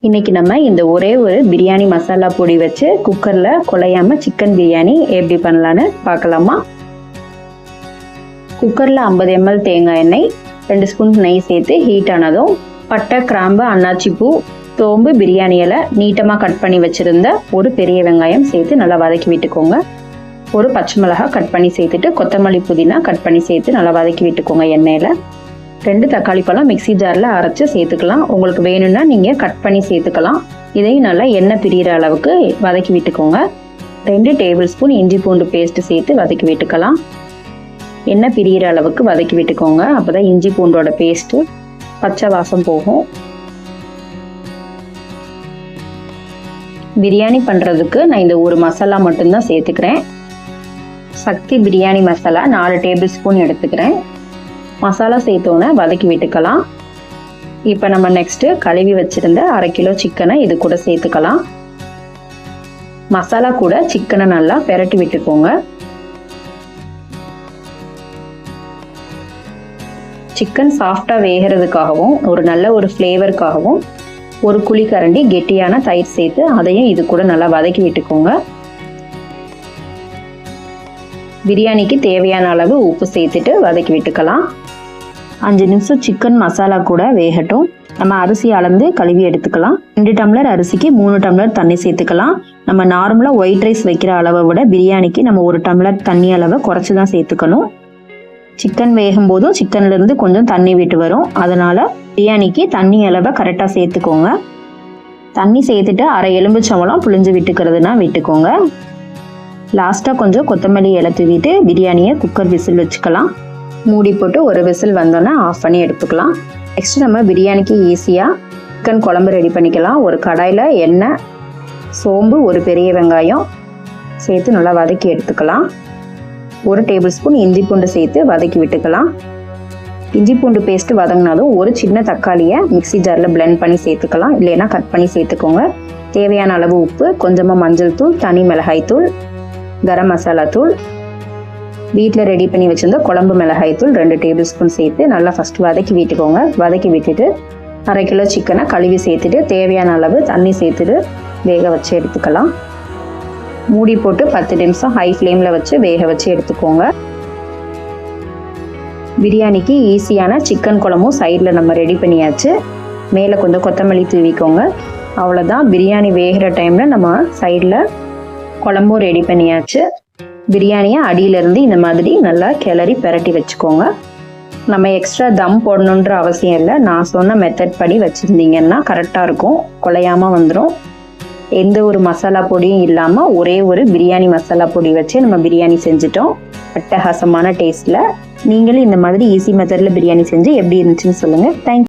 இன்னைக்கு நம்ம இந்த ஒரே ஒரு பிரியாணி மசாலா பொடி வச்சு குக்கர்ல குழையாம சிக்கன் பிரியாணி எப்படி பண்ணலான்னு பார்க்கலாமா? குக்கர்ல 50 ml தேங்காய் எண்ணெய், 2 ஸ்பூன் நெய் சேர்த்து ஹீட் ஆனதும் பட்டை, கிராம்பு, அன்னாச்சி பூ, சோம்பு, பிரியாணி இலை நீட்டமாக கட் பண்ணி வச்சிருந்த ஒரு பெரிய வெங்காயம் சேர்த்து நல்லா வதக்கி விட்டுக்கோங்க. ஒரு பச்சை மிளகாய் கட் பண்ணி சேர்த்துட்டு கொத்தமல்லி, புதினா கட் பண்ணி சேர்த்து நல்லா வதக்கி விட்டுக்கோங்க. எண்ணெயில் 2 தக்காளி பழம் மிக்சி ஜாரில் அரைச்சி சேர்த்துக்கலாம். உங்களுக்கு வேணும்னா நீங்கள் கட் பண்ணி சேர்த்துக்கலாம். இதையும் நல்லா எண்ணெய் பிரிகிற அளவுக்கு வதக்கி விட்டுக்கோங்க. 2 டேபிள் ஸ்பூன் இஞ்சி பூண்டு பேஸ்ட்டு சேர்த்து வதக்கி விட்டுக்கலாம். எண்ணெய் பிரிகிற அளவுக்கு வதக்கி விட்டுக்கோங்க. அப்போ தான் இஞ்சி பூண்டோட பேஸ்ட்டு பச்சை வாசம் போகும். பிரியாணி பண்ணுறதுக்கு நான் இந்த ஒரு மசாலா மட்டும்தான் சேர்த்துக்கிறேன். சக்தி பிரியாணி மசாலா 4 டேபிள் ஸ்பூன் எடுத்துக்கிறேன். மசாலா சேர்த்தோன்னே வதக்கி விட்டுக்கலாம். இப்போ நம்ம நெக்ஸ்ட்டு கழுவி வச்சுருந்த 1/2 கிலோ சிக்கனை இது கூட சேர்த்துக்கலாம். மசாலா கூட சிக்கனை நல்லா பெரட்டி விட்டுக்கோங்க. சிக்கன் சாஃப்டாக வேகிறதுக்காகவும் ஒரு நல்ல ஒரு ஃப்ளேவருக்காகவும் ஒரு குழிக்கரண்டி கெட்டியான தயிர் சேர்த்து அதையும் இது கூட நல்லா வதக்கி விட்டுக்கோங்க. பிரியாணிக்கு தேவையான அளவு உப்பு சேர்த்துட்டு வதக்கி விட்டுக்கலாம். 5 நிமிஷம் சிக்கன் மசாலா கூட வேகட்டும். நம்ம அரிசி அளந்து கழுவி எடுத்துக்கலாம். 2 டம்ளர் அரிசிக்கு 3 டம்ளர் தண்ணி சேர்த்துக்கலாம். நம்ம நார்மலாக ஒயிட் ரைஸ் வைக்கிற அளவை விட பிரியாணிக்கு நம்ம 1 டம்ளர் தண்ணி அளவை குறைச்சி தான் சேர்த்துக்கணும். சிக்கன் வேகும் போதும் சிக்கன்லேருந்து கொஞ்சம் தண்ணி விட்டு வரும். அதனால் பிரியாணிக்கு தண்ணி அளவை கரெக்டாக சேர்த்துக்கோங்க. தண்ணி சேர்த்துட்டு 1/2 எலும்புச்சம்பழம் புழிஞ்சு விட்டுக்கிறதுனா விட்டுக்கோங்க. லாஸ்ட்டாக கொஞ்சம் கொத்தமல்லி இலை தூவிட்டு பிரியாணியை குக்கர் விசில் வச்சுக்கலாம். மூடி போட்டு ஒரு விசில் வந்தோன்னே ஆஃப் பண்ணி எடுத்துக்கலாம். நெக்ஸ்ட் நம்ம பிரியாணிக்கு ஈஸியாக சிக்கன் குழம்பு ரெடி பண்ணிக்கலாம். ஒரு கடாயில் எண்ணெய், சோம்பு, ஒரு பெரிய வெங்காயம் சேர்த்து நல்லா வதக்கி எடுத்துக்கலாம். 1 டேபிள் ஸ்பூன் இஞ்சி பூண்டு சேர்த்து வதக்கி விட்டுக்கலாம். இஞ்சி பூண்டு பேஸ்ட்டு வதங்கினாலும் ஒரு சின்ன தக்காளியை மிக்சி ஜாரில் பிளெண்ட் பண்ணி சேர்த்துக்கலாம். இல்லைன்னா கட் பண்ணி சேர்த்துக்கோங்க. தேவையான அளவு உப்பு, கொஞ்சமாக மஞ்சள் தூள், தனி மிளகாய் தூள், கரம் மசாலா தூள், வீட்டில் ரெடி பண்ணி வச்சுருந்த குழம்பு மிளகாய் தூள் 2 டேபிள் ஸ்பூன் சேர்த்து நல்லா ஃபஸ்ட்டு வதக்கி விட்டுக்கோங்க. வதக்கி விட்டுட்டு 1/2 கிலோ சிக்கனை கழுவி சேர்த்துட்டு தேவையான அளவு தண்ணி சேர்த்துட்டு வேக வச்சு எடுத்துக்கலாம். மூடி போட்டு 10 நிமிஷம் ஹை ஃப்ளேமில் வச்சு வேக வச்சு எடுத்துக்கோங்க. பிரியாணிக்கு ஈஸியான சிக்கன் குழம்பும் சைடில் நம்ம ரெடி பண்ணியாச்சு. மேலே கொஞ்சம் கொத்தமல்லி தூவிக்கோங்க. அவ்வளோதான், பிரியாணி வேகிற டைமில் நம்ம சைடில் குழம்பும் ரெடி பண்ணியாச்சு. பிரியாணியை அடியிலேருந்து இந்த மாதிரி நல்லா கிளறி பெரட்டி வச்சுக்கோங்க. நம்ம எக்ஸ்ட்ரா தம் போடணுன்ற அவசியம் இல்லை. நான் சொன்ன மெத்தட் படி வச்சுருந்தீங்கன்னா கரெக்டாக இருக்கும், குழையாமல் வந்துடும். எந்த ஒரு மசாலா பொடியும் இல்லாமல் ஒரே ஒரு பிரியாணி மசாலா பொடி வச்சு நம்ம பிரியாணி செஞ்சுட்டோம். அட்டகாசமான டேஸ்ட்டில். நீங்களும் இந்த மாதிரி ஈஸி மெத்தடில் பிரியாணி செஞ்சு எப்படி இருந்துச்சுன்னு சொல்லுங்கள். தேங்க்யூ.